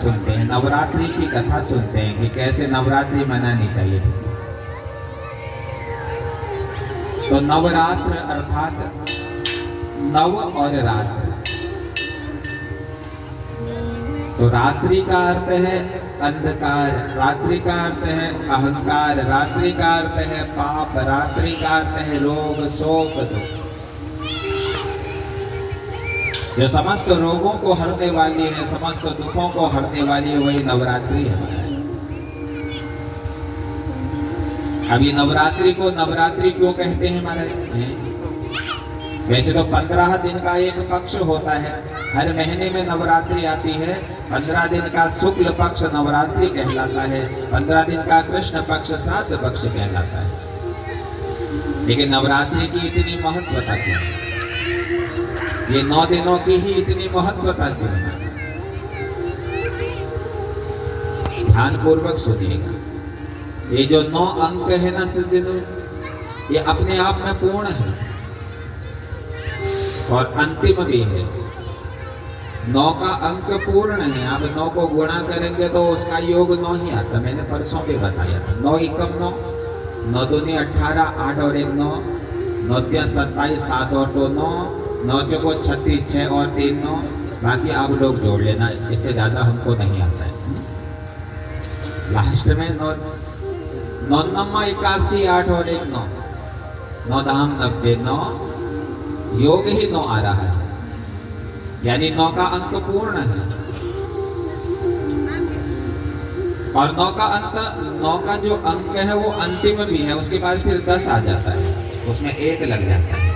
सुनते हैं, नवरात्रि की कथा सुनते हैं कि कैसे नवरात्रि मनानी चाहिए। तो नवरात्र अर्थात नव और रात्र। तो रात्रि का अर्थ है अंधकार, रात्रि का अर्थ है अहंकार, रात्रि का अर्थ है पाप, रात्रि का अर्थ है रोग शोक दुख। जो समस्त रोगों को हरने वाली है, समस्त दुखों को हरने वाली है, वही नवरात्रि है। अब ये नवरात्रि को नवरात्रि क्यों कहते हैं महाराज? वैसे तो 15 दिन का एक पक्ष होता है, हर महीने में नवरात्रि आती है। 15 दिन का शुक्ल पक्ष नवरात्रि कहलाता है, 15 दिन का कृष्ण पक्ष श्राद्ध पक्ष कहलाता है। लेकिन नवरात्रि की इतनी महत्वता क्यों है? ये 9 दिनों की ही इतनी महत्वता क्यों है? ध्यान पूर्वक सुनिएगा। ये जो 9 अंक है ना सज्जनों, ये अपने आप में पूर्ण है और अंतिम भी है। 9 का अंक पूर्ण है। आप 9 को गुणा करेंगे तो उसका योग 9 ही आता। मैंने परसों भी बताया था। 9 एकम 9, 9 दूनी 18, 8 और 1 9, 9 तिया 27, 7 और 2 9, 9 चौको 36, 6 और 3 9। बाकी आप लोग जोड़ लेना, इससे ज्यादा हमको नहीं आता है। लास्ट में 9 9 9 81, 8 और 1 9, 9 दाम 90, 9 योग ही 9 आ रहा है, यानी 9 का अंक पूर्ण है। और 9 का अंक, 9 का जो अंक है वो अंतिम भी है। उसके बाद फिर 10 आ जाता है, उसमें 1 लग जाता है।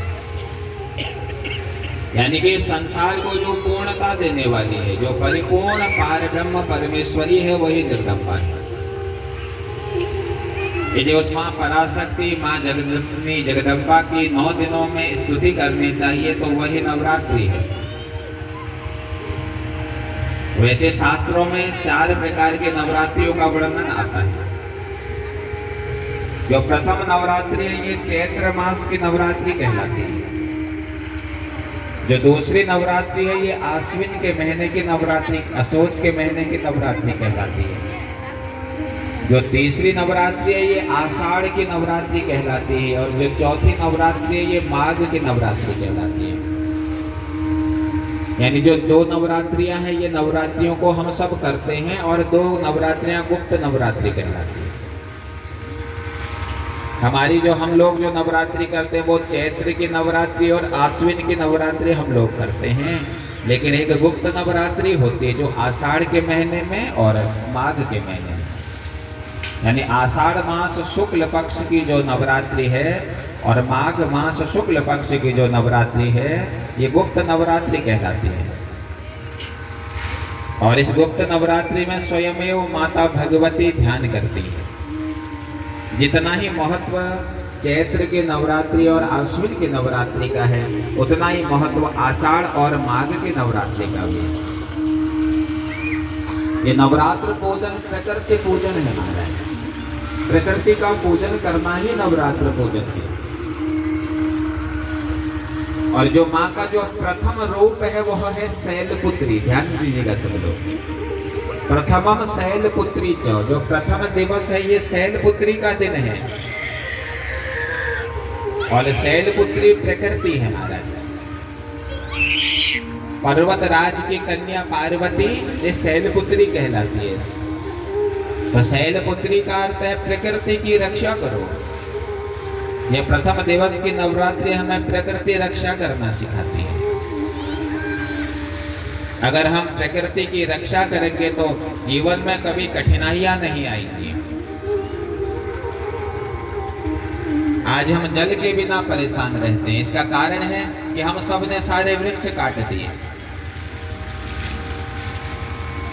यानी कि संसार को जो पूर्णता देने वाली है, जो परिपूर्ण पार ब्रह्म परमेश्वरी है, वही जगदम्बा है। ये जो उस माँ पराशक्ति, माँ जगदम्बी जगदम्बा की 9 दिनों में स्तुति करनी चाहिए, तो वही नवरात्रि है। वैसे शास्त्रों में 4 प्रकार के नवरात्रियों का वर्णन आता है। जो प्रथम नवरात्रि है, ये चैत्र मास की नवरात्रि कहलाती है। जो दूसरी नवरात्रि है, ये आश्विन के महीने की नवरात्रि, असोज के महीने की नवरात्रि कहलाती है। जो तीसरी नवरात्रि है, ये आषाढ़ की नवरात्रि कहलाती है। और जो चौथी नवरात्रि है, ये माघ की नवरात्रि कहलाती है। यानी जो 2 नवरात्रियां हैं, ये नवरात्रियों को हम सब करते हैं, और 2 नवरात्रियां गुप्त नवरात्रि कहलाती है। हमारी जो हम लोग जो नवरात्रि करते हैं, वो चैत्र की नवरात्रि और आश्विन की नवरात्रि हम लोग करते हैं। लेकिन एक गुप्त नवरात्रि होती है, जो आषाढ़ के महीने में और माघ के महीने में। यानी आषाढ़ मास शुक्ल पक्ष की जो नवरात्रि है और माघ मास शुक्ल पक्ष की जो नवरात्रि है, ये गुप्त नवरात्रि कहलाती है। और इस गुप्त नवरात्रि में स्वयमेव माता भगवती ध्यान करती है। जितना ही महत्व चैत्र की नवरात्रि और आश्विन की नवरात्रि का है, उतना ही महत्व आषाढ़ और माघ की नवरात्रि का भी है। ये नवरात्र पूजन प्रकृति पूजन है महाराज। प्रकृति का पूजन करना ही नवरात्र पूजन है। और जो माँ का जो प्रथम रूप है, वह है शैलपुत्री। ध्यान दीजिएगा सब लोग। प्रथमम शैलपुत्री चौ, जो प्रथम दिवस है, ये शैलपुत्री का दिन है। और शैलपुत्री प्रकृति है महाराज। पर्वत राज की कन्या पार्वती ये शैलपुत्री कहलाती है। तो शैलपुत्री का अर्थ है प्रकृति की रक्षा करो। ये प्रथम दिवस की नवरात्रि हमें प्रकृति रक्षा करना सिखाती है। अगर हम प्रकृति की रक्षा करेंगे तो जीवन में कभी कठिनाइयां नहीं आएंगी। आज हम जल के बिना परेशान रहते हैं। इसका कारण है कि हम सब ने सारे वृक्ष काट दिए।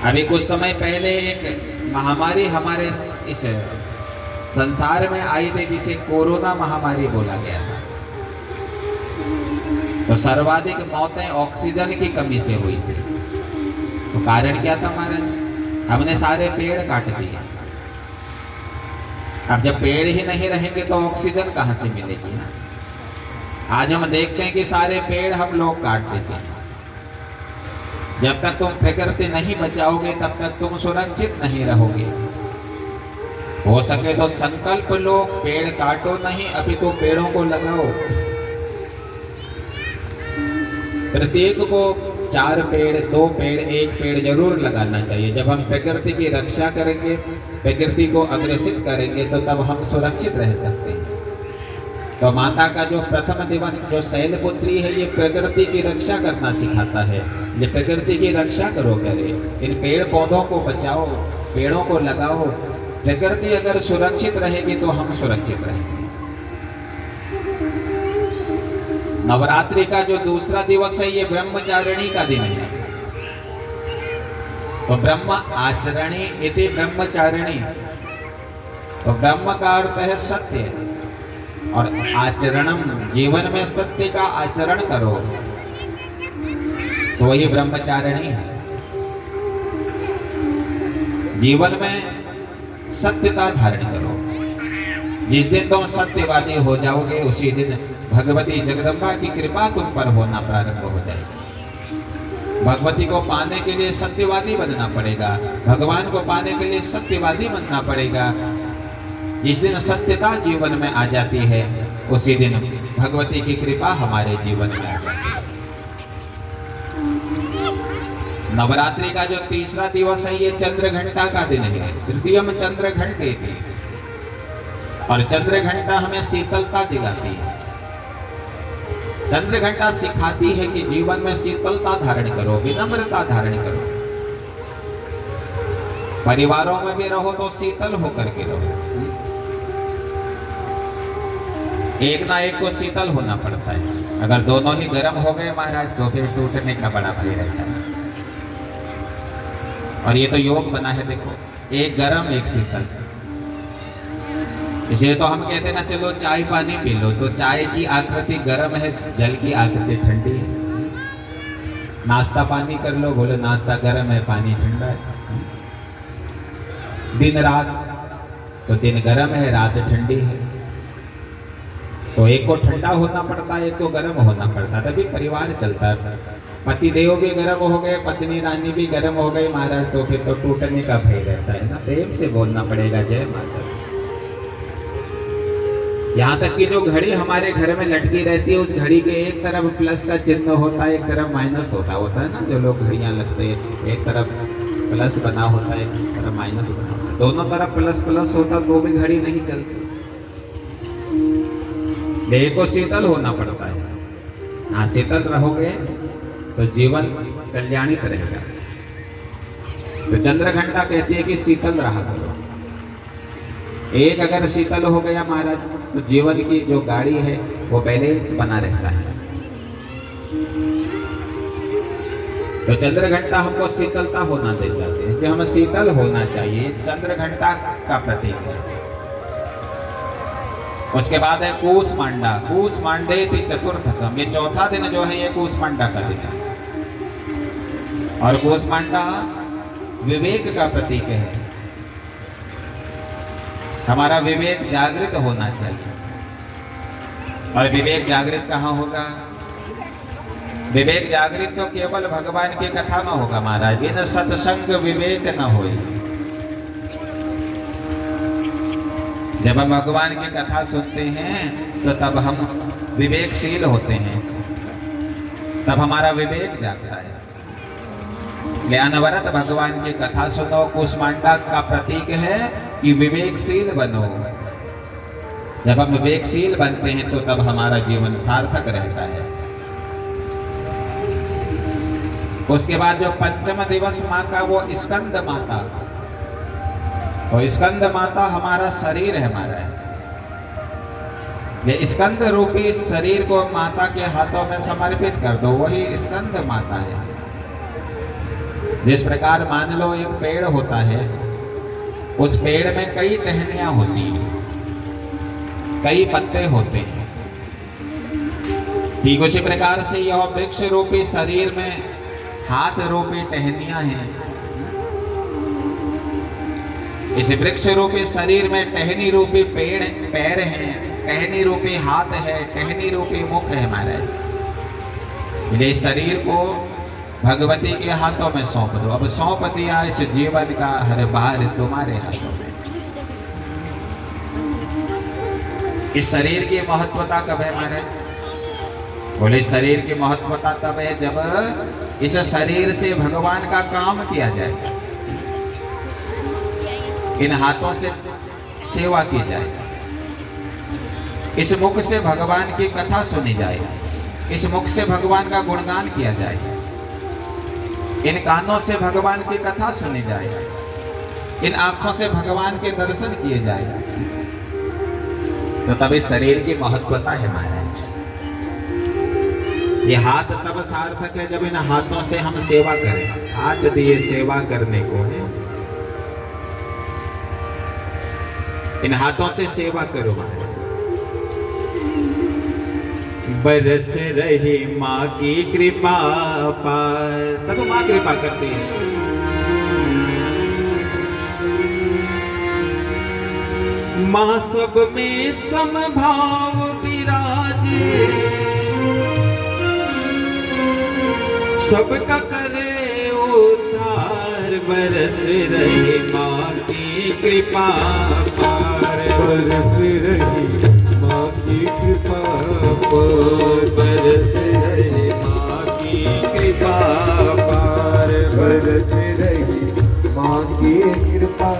अभी कुछ समय पहले एक महामारी हमारे इस संसार में आई थी, जिसे कोरोना महामारी बोला गया था। तो सर्वाधिक मौतें ऑक्सीजन की कमी से हुई थी। तो कारण क्या था महाराज? हमने सारे पेड़ काट दिए। अब जब पेड़ ही नहीं रहेंगे तो ऑक्सीजन कहाँ से मिलेगी ना? आज हम देखते हैं कि सारे पेड़ हम लोग काट देते हैं। जब तक तुम प्रकृति नहीं बचाओगे तब तक तुम सुरक्षित नहीं रहोगे। हो सके तो संकल्प लो, पेड़ काटो नहीं, अभी तो पेड़ों को लगाओ। प्रत्येक को 4 पेड़, 2 पेड़, 1 पेड़ जरूर लगाना चाहिए। जब हम प्रकृति की रक्षा करेंगे, प्रकृति को अग्रसित करेंगे, तो तब हम सुरक्षित रह सकते हैं। तो माता का जो प्रथम दिवस जो शैलपुत्री है, ये प्रकृति की रक्षा करना सिखाता है। ये प्रकृति की रक्षा करो करे, इन पेड़ पौधों को बचाओ, पेड़ों को लगाओ। प्रकृति अगर सुरक्षित रहेगी तो हम सुरक्षित रहेंगे। नवरात्रि का जो दूसरा दिवस है, ये ब्रह्मचारिणी का दिन है। तो ब्रह्म आचरणी इति ब्रह्मचारिणी। तो ब्रह्म का अर्थ है सत्य, और आचरणम, जीवन में सत्य का आचरण करो, तो वही ब्रह्मचारिणी है। जीवन में सत्यता धारण करो। जिस दिन तुम सत्यवादी हो जाओगे, उसी दिन भगवती जगदम्बा की कृपा तुम पर होना प्रारंभ हो जाएगी। भगवती को पाने के लिए सत्यवादी बनना पड़ेगा, भगवान को पाने के लिए सत्यवादी बनना पड़ेगा। जिस दिन सत्यता जीवन में आ जाती है, उसी दिन भगवती की कृपा हमारे जीवन में आ जाती है। नवरात्रि का जो तीसरा दिवस है, ये चंद्र घंटा का दिन है। तृतीयम चंद्र घंटे थी, और चंद्र घंटा हमें शीतलता दिलाती है। चंद्र घंटा सिखाती है कि जीवन में शीतलता धारण करो, विनम्रता धारण करो। परिवारों में भी रहो तो शीतल होकर के रहो। एक ना एक को शीतल होना पड़ता है। अगर दोनों ही गर्म हो गए महाराज, तो फिर टूटने का बड़ा भय रहता है। और ये तो योग बना है, देखो, एक गर्म एक शीतल। इसलिए तो हम कहते हैं ना, चलो चाय पानी पी लो, तो चाय की आकृति गर्म है, जल की आकृति ठंडी है। नाश्ता पानी कर लो, बोले नाश्ता गर्म है, पानी ठंडा है। दिन रात, तो दिन गर्म है, रात ठंडी है। तो एक को ठंडा होना पड़ता है, एक को गर्म होना पड़ता है, तभी परिवार चलता है। पति देव भी गर्म हो गए, पत्नी रानी भी गर्म हो गई महाराज, तो फिर तो टूटने का भय रहता है ना। प्रेम से बोलना पड़ेगा, जय माता। यहाँ तक कि जो घड़ी हमारे घर में लटकी रहती है, उस घड़ी के एक तरफ प्लस का चिन्ह होता है, एक तरफ माइनस होता है ना। जो लोग घड़ियां लगते हैं, एक तरफ प्लस बना होता है, एक तरफ माइनस बना होता है। दोनों तरफ प्लस प्लस होता तो भी घड़ी नहीं चलती। देह को शीतल होना पड़ता है। हाँ, शीतल रहोगे तो जीवन कल्याणित रहेगा। तो चंद्र घंटा कहती है कि शीतल रहा करो। एक अगर शीतल हो गया महाराज, तो जीवन की जो गाड़ी है वो बैलेंस बना रहता है। तो चंद्र घंटा हमको शीतलता होना दे जाती है कि हमें शीतल होना चाहिए। चंद्र घंटा का प्रतीक है। उसके बाद है कूसमांडा। कूसमांडे चतुर्थकम, ये चौथा दिन जो है ये कूसमांडा का दिन है। और कूसमांडा विवेक का प्रतीक है। हमारा विवेक जागृत होना चाहिए। और विवेक जागृत कहाँ होगा? विवेक जागृत तो केवल भगवान की कथा में होगा महाराज। बिन सत्संग विवेक न होए। जब हम भगवान की कथा सुनते हैं तो तब हम विवेकशील होते हैं, तब हमारा विवेक जागता है। अनवरत भगवान की कथा सुनो। कूसमांडा का प्रतीक है कि विवेकशील बनो। जब हम विवेकशील बनते हैं तो तब हमारा जीवन सार्थक रहता है। उसके बाद जो पंचम दिवस माँ का, वो स्कंद माता। तो स्कंद माता हमारा शरीर है। हमारा ये स्कंद रूपी शरीर को माता के हाथों में समर्पित कर दो, वही स्कंद माता है। जिस प्रकार मान लो एक पेड़ होता है, उस पेड़ में कई टहनियां होती हैं, कई पत्ते होते हैं। ठीक उसी प्रकार से यह वृक्ष रूपी शरीर में हाथ रूपी टहनियां हैं। इस वृक्ष रूपी शरीर में टहनी रूपी पैर हैं, टहनी रूपी हाथ है, टहनी रूपी मुख है हमारा। इस शरीर को भगवती के हाथों में सौंप दो। अब सौंप दिया इस जीवन का हर बार तुम्हारे हाथों में। इस शरीर की महत्वता कब है महाराज? बोले शरीर की महत्वता तब है जब इस शरीर से भगवान का काम किया जाए, इन हाथों से सेवा की जाए, इस मुख से भगवान की कथा सुनी जाए, इस मुख से भगवान का गुणगान किया जाए, इन कानों से भगवान की कथा सुनी जाए, इन आंखों से भगवान के दर्शन किए जाए, तो तभी शरीर की महत्वता है महाराज। ये हाथ तब सार्थक है जब इन हाथों से हम सेवा करें। हाथ दिए सेवा करने को है, इन हाथों से सेवा करो महाराज। बरस रही माँ की कृपा पर, तो माँ कृपा करती है। माँ सब में समभाव विराजे, सबका करे उद्धार। बरस रही माँ की कृपा पर, बरस रही माँ की कृपा पर, बरस रही माँ की कृपा पर, बरस रही माँ की कृपा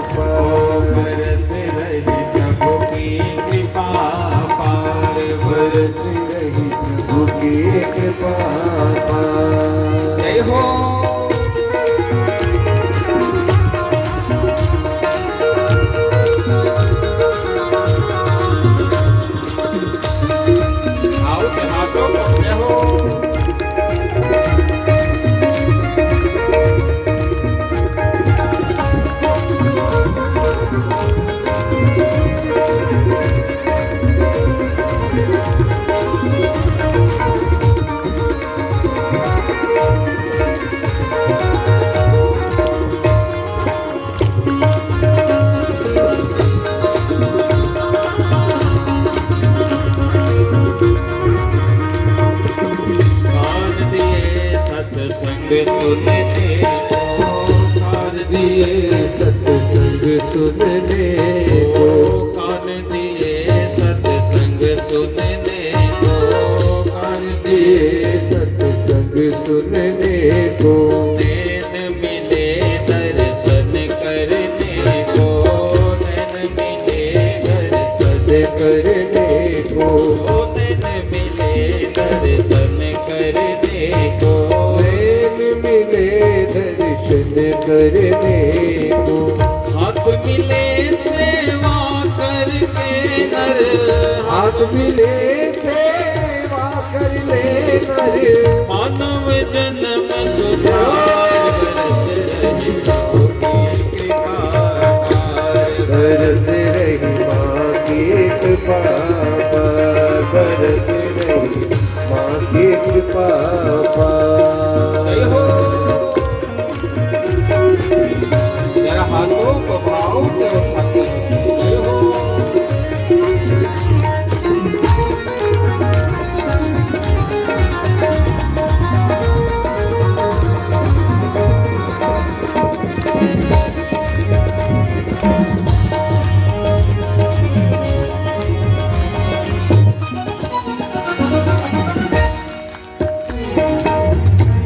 पर, बरस रही सबकी कृपा पर, बरस रही प्रभु की कृपा पर। जय हो। सत्संग सुनने को, कान दिए सत्संग सुनने को, कान दिए सत्संग सुनने को, नैन मिले दर्शन करने को, नैन मिले दर्शन करने को, नैन मिले दर्शन करने को, नैन मिले दर्शन करने को। हाथ मिले सेवा करके नर, हाथ मिले सेवा कर ले नर, मानव जन्म सुधार। बरस रही माँ की कृपा पर, बरस रही माँ की कृपा पर। जय हो। जरा हाथों को भाव से उठाते हैं। जय हो।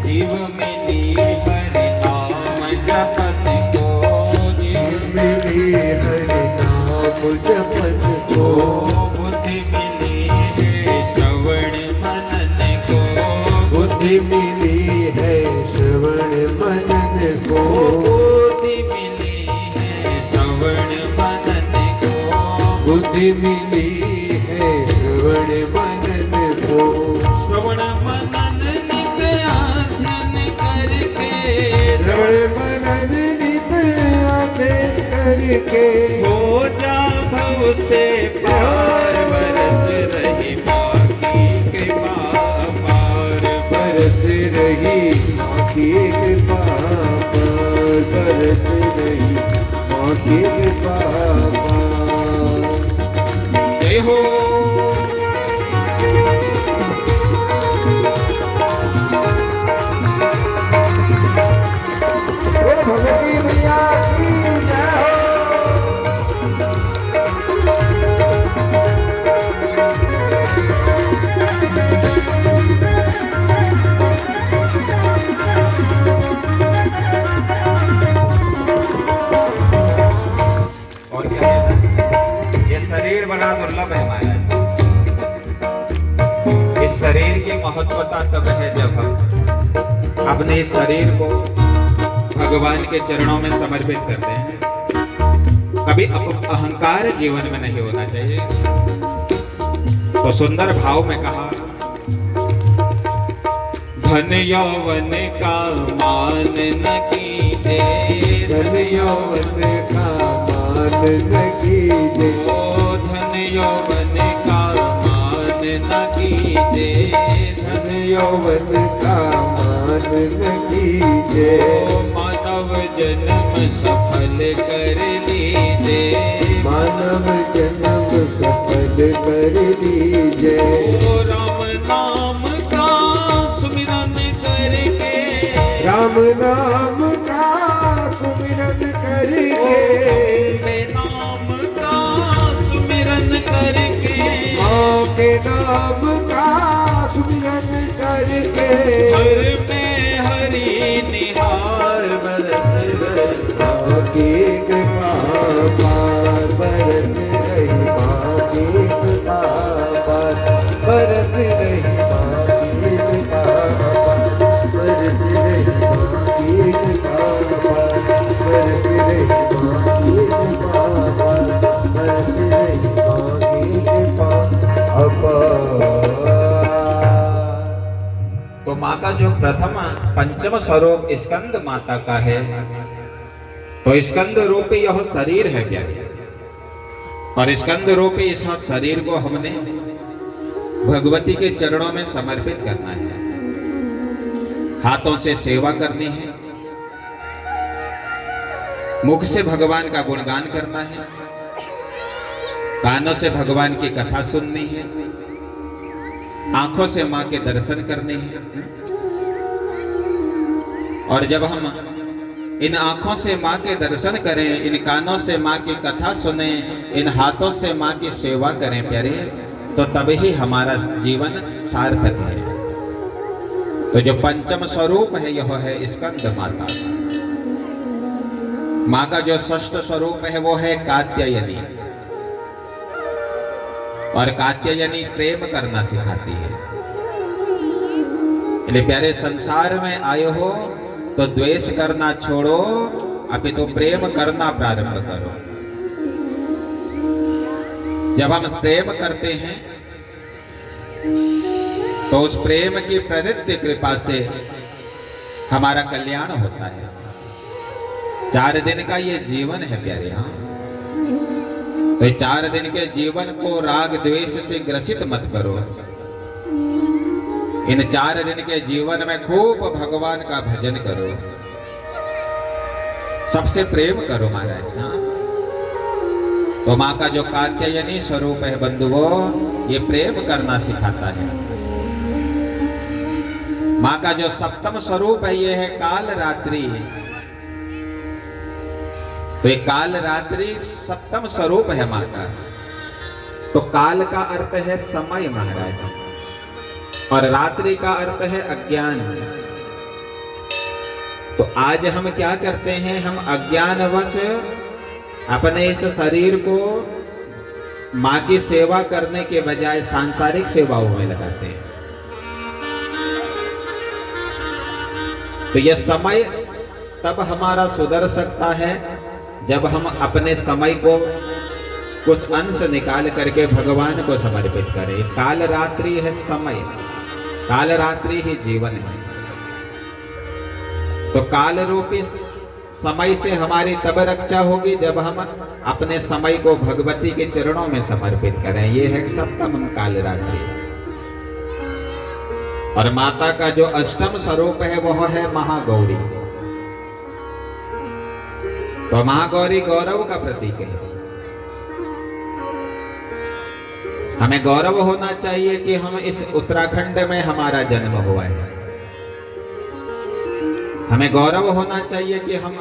जीव मिली हरि नाम जपत को, जीव मिली हरि नाम जपत को, बुद्धि मिली है श्रवण मनन को, बुद्धि मिली है श्रवण मनन को, बुद्धि मिली है श्रवण मनन को, बुद्धि मिली है श्रवण मनन को। श्रवण मनन नित अध्ययन करके, श्रवण मनन नित अध्ययन करके, हो जा भव से पार। बरस रही माँ की कृपा पार, बरस रही माँ की कृपा पर, बरस रही माँ की कृपा पर। जय हो। भगवती मैया की जय हो। और क्या है, ये शरीर बड़ा दुर्लभ है हमारा। इस शरीर की महत्वता तब है जब हम अपने इस शरीर को भगवान के चरणों में समर्पित करते हैं। कभी अहंकार जीवन में नहीं होना चाहिए। तो सुंदर भाव में कहा, धन यौवन का मान न कीजे, धन यौवन का मान न कीजे, ओ धन यौवन का मान न कीजे, धन यौवन का मान न कीजे, ओ मानव जन्म सफल कर लीजे, मानव जन्म सफल कर लीजे। ओ राम नाम का सुमिरन करके, राम नाम का सुमिरन करके, अम्बे नाम का सुमिरन करके, माँ के नाम का सुमिरन करके, हर में हरि निहार बरस माँ की कृपा पार बरस रही, माँ की कृपा पार बरस रही, माँ की कृपा पार बरस रही, माँ की कृपा पार बरस रही, माँ की कृपा पार बरस रही, माँ की कृपा अपार। तो माँ का जो प्रथम पंचम स्वरूप स्कंद माता का है, तो स्कंद रूपी यह शरीर है प्यारे, और स्कंद रूपी इस शरीर को हमने भगवती के चरणों में समर्पित करना है। हाथों से सेवा करनी है, मुख से भगवान का गुणगान करना है, कानों से भगवान की कथा सुननी है, आंखों से मां के दर्शन करने हैं। और जब हम इन आंखों से मां के दर्शन करें, इन कानों से मां की कथा सुने, इन हाथों से मां की सेवा करें प्यारे, तो तभी हमारा जीवन सार्थक है। तो जो पंचम स्वरूप है यह है स्कंद माता। मां का जो षष्ठ स्वरूप है वो है कात्यायनी, और कात्यायनी प्रेम करना सिखाती है। इसलिए प्यारे, संसार में आए हो तो द्वेष करना छोड़ो, अभी तो प्रेम करना प्रारंभ करो। जब हम प्रेम करते हैं तो उस प्रेम की प्रदत्त कृपा से हमारा कल्याण होता है। 4 दिन का ये जीवन है प्यारे। हाँ, तो 4 दिन के जीवन को राग द्वेष से ग्रसित मत करो। इन 4 दिन के जीवन में खूब भगवान का भजन करो, सबसे प्रेम करो महाराज। हाँ, तो माँ का जो कात्यायनी स्वरूप है बंधुओं, ये प्रेम करना सिखाता है। माँ का जो सप्तम स्वरूप है ये है काल रात्रि। तो ये काल रात्रि सप्तम स्वरूप है माँ का। तो काल का अर्थ है समय महाराज, और रात्रि का अर्थ है अज्ञान। तो आज हम क्या करते हैं, हम अज्ञानवश अपने इस शरीर को माँ की सेवा करने के बजाय सांसारिक सेवाओं में लगाते हैं। तो यह समय तब हमारा सुधर सकता है जब हम अपने समय को कुछ अंश निकाल करके भगवान को समर्पित करें। काल रात्रि है समय, काल रात्रि ही जीवन है। तो काल रूपी समय से हमारी तब रक्षा होगी जब हम अपने समय को भगवती के चरणों में समर्पित करें। ये है सप्तम काल रात्रि। और माता का जो अष्टम स्वरूप है वह है महागौरी। तो महागौरी गौरव का प्रतीक है। हमें गौरव होना चाहिए कि हम इस उत्तराखंड में हमारा जन्म हुआ है। हमें गौरव होना चाहिए कि हम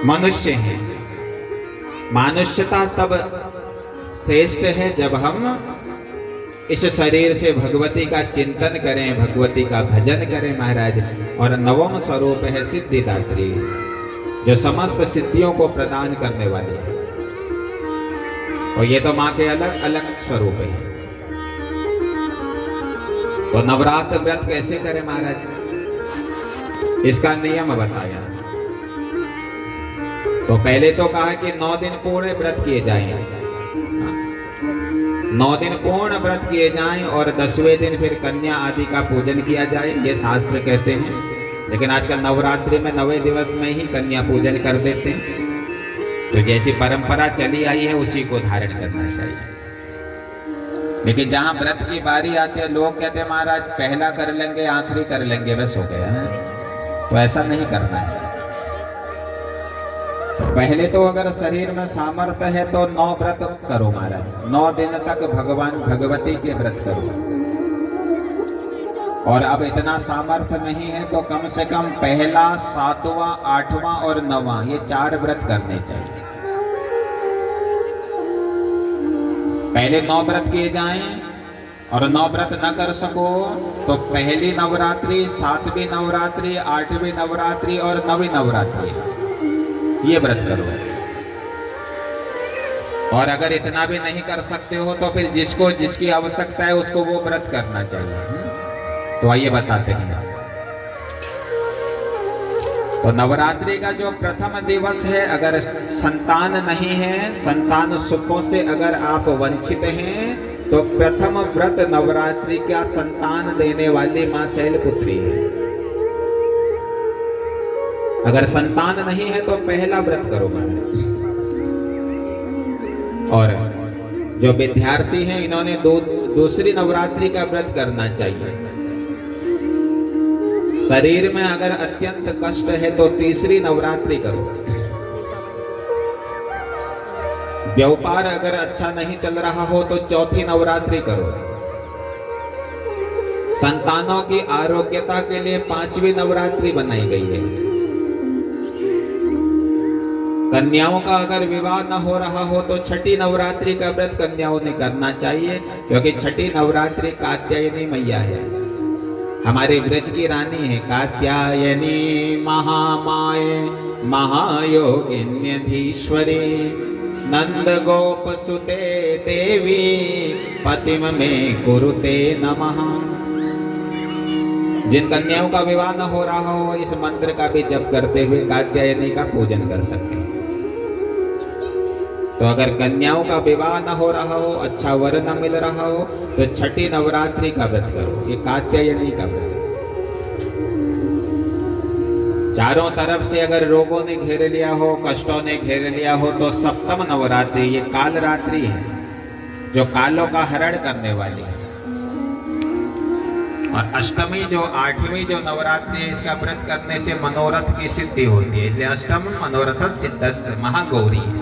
मनुष्य हैं। मानुष्यता तब श्रेष्ठ है जब हम इस शरीर से भगवती का चिंतन करें, भगवती का भजन करें महाराज। और नवम स्वरूप है सिद्धिदात्री, जो समस्त सिद्धियों को प्रदान करने वाली है। और ये तो माँ के अलग अलग स्वरूप है। तो नवरात्र व्रत कैसे करें महाराज, इसका नियम बताया। तो पहले तो कहा कि 9 दिन पूर्ण व्रत किए जाएं, 9 दिन पूर्ण व्रत किए जाएं और 10वें दिन फिर कन्या आदि का पूजन किया जाए, ये शास्त्र कहते हैं। लेकिन आजकल नवरात्रि में 9वें दिवस में ही कन्या पूजन कर देते हैं। तो जैसी परंपरा चली आई है उसी को धारण करना चाहिए। लेकिन जहां व्रत की बारी आती है, लोग कहते हैं महाराज पहला कर लेंगे, आखिरी कर लेंगे, बस हो गया है। तो ऐसा नहीं करना है। पहले तो अगर शरीर में सामर्थ्य है तो 9 व्रत करो महाराज, 9 दिन तक भगवान भगवती के व्रत करो। और अब इतना सामर्थ्य नहीं है तो कम से कम पहला, 7वां, 8वां और 9वां, ये 4 व्रत करने चाहिए। पहले 9 व्रत किए जाएं, और 9 व्रत न कर सको तो पहली नवरात्रि, 7वीं नवरात्रि, 8वीं नवरात्रि और 9वीं नवरात्रि, ये व्रत करो। और अगर इतना भी नहीं कर सकते हो तो फिर जिसको जिसकी आवश्यकता है उसको वो व्रत करना चाहिए। तो आइए बताते हैं। तो नवरात्रि का जो प्रथम दिवस है, अगर संतान नहीं है, संतान सुखों से अगर आप वंचित हैं, तो प्रथम व्रत नवरात्रि का संतान देने वाली मां शैलपुत्री है। अगर संतान नहीं है तो पहला व्रत करो महाराज। और जो विद्यार्थी हैं इन्होंने दूसरी नवरात्रि का व्रत करना चाहिए। शरीर में अगर अत्यंत कष्ट है तो तीसरी नवरात्रि करो। व्यापार अगर अच्छा नहीं चल रहा हो तो चौथी नवरात्रि करो। संतानों की आरोग्यता के लिए 5वीं नवरात्रि बनाई गई है। कन्याओं का अगर विवाह न हो रहा हो तो 6ठी नवरात्रि का व्रत कन्याओं ने करना चाहिए, क्योंकि 6ठी नवरात्रि कात्यायनी मैया है, हमारे ब्रज की रानी है। कात्यायनी महामाये महायोगिन्यधीश्वरी नंद गोप सुते देवी पतिम में कुरुते नमः। जिन कन्याओं का विवाह न हो रहा हो इस मंत्र का भी जप करते हुए कात्यायनी का पूजन कर सकते हैं। तो अगर कन्याओं का विवाह न हो रहा हो, अच्छा वर न मिल रहा हो, तो 6ठी नवरात्रि का व्रत करो, ये कात्यायनी का व्रत। चारों तरफ से अगर रोगों ने घेर लिया हो, कष्टों ने घेर लिया हो, तो 7म नवरात्रि, ये काल रात्रि है, जो कालों का हरण करने वाली है। और अष्टमी जो 8वीं जो नवरात्रि है, इसका व्रत करने से मनोरथ की सिद्धि होती है, इसलिए अष्टम मनोरथ सिद्धस्य महागौरी है।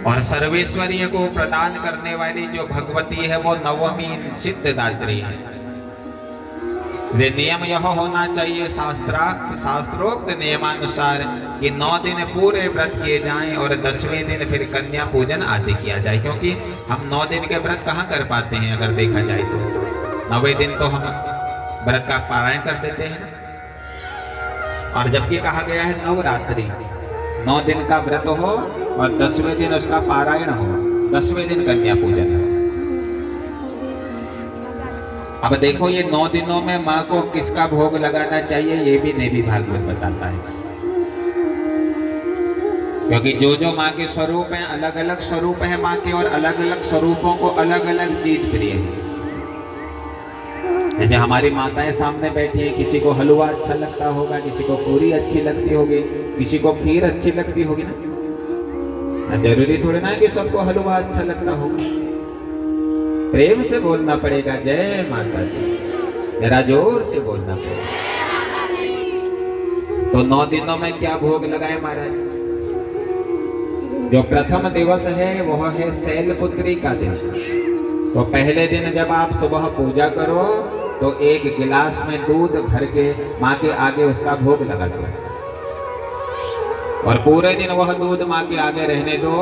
और सर्वेश्वरीय को प्रदान करने वाली जो भगवती है वो 9वीं सिद्धिदात्री है। नियम यह होना चाहिए शास्त्रोक्त नियमानुसार कि 9 दिन पूरे व्रत किए जाएं और 10वें दिन फिर कन्या पूजन आदि किया जाए, क्योंकि हम 9 दिन के व्रत कहाँ कर पाते हैं अगर देखा जाए तो। 9वें दिन तो हम व्रत का पारायण कर देते हैं ना। और जबकि कहा गया है नवरात्रि 9 दिन का व्रत हो और 10वें दिन उसका पारायण हो, 10वें दिन कन्या पूजन हो। अब देखो ये 9 दिनों में माँ को किसका भोग लगाना चाहिए ये भी देवी भागवत बताता है, क्योंकि जो माँ के स्वरूप हैं अलग अलग स्वरूप है माँ के, और अलग अलग स्वरूपों को अलग अलग चीज प्रिय है। जैसे हमारी माताएं सामने बैठी है, किसी को हलवा अच्छा लगता होगा, किसी को पूरी अच्छी लगती होगी, किसी को खीर अच्छी लगती होगी ना। जरूरी थोड़ी ना है कि सबको हलवा अच्छा लगता होगा। प्रेम से बोलना पड़ेगा जय माता दी, जरा जोर से बोलना पड़ेगा। तो 9 दिनों में क्या भोग लगाए महाराज? जो प्रथम दिवस है वह है शैलपुत्री का दिन। तो पहले दिन जब आप सुबह पूजा करो तो 1 गिलास में दूध भर के माँ के आगे उसका भोग लगा दो। और पूरे दिन वह दूध माँ के आगे रहने दो,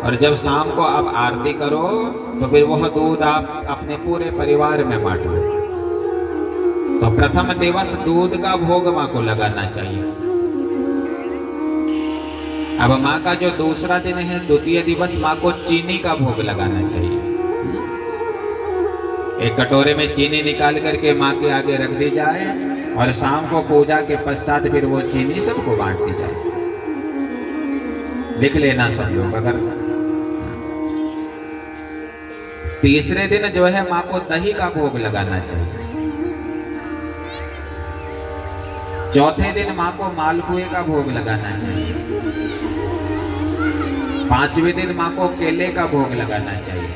और जब शाम को आप आरती करो तो फिर वह दूध आप अपने पूरे परिवार में बांट लो। तो प्रथम दिवस दूध का भोग माँ को लगाना चाहिए। अब माँ का जो दूसरा दिन है, द्वितीय दिवस, माँ को चीनी का भोग लगाना चाहिए। एक कटोरे में चीनी निकाल करके माँ के आगे रख दी जाए, और शाम को पूजा के पश्चात फिर वो चीनी सबको बांट दी जाए। लिख लेना सब लोग। अगर तीसरे दिन जो है माँ को दही का भोग लगाना चाहिए। चौथे दिन माँ को मालपुए का भोग लगाना चाहिए। पांचवें दिन माँ को केले का भोग लगाना चाहिए।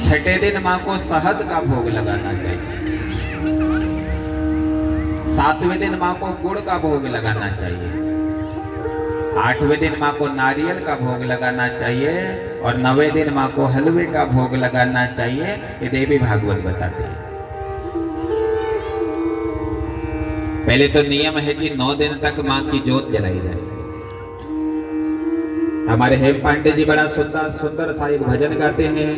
छठे दिन माँ को शहद का भोग लगाना चाहिए। सातवें दिन माँ को गुड़ का भोग लगाना चाहिए। आठवें दिन माँ को नारियल का भोग लगाना चाहिए, और 9वें दिन माँ को हलवे का भोग लगाना चाहिए। ये देवी भागवत बताती है। पहले तो नियम है कि 9 दिन तक माँ की जोत जलाई जाए। हमारे हेम पांडे जी बड़ा सुंदर सुंदर सा एक भजन गाते हैं,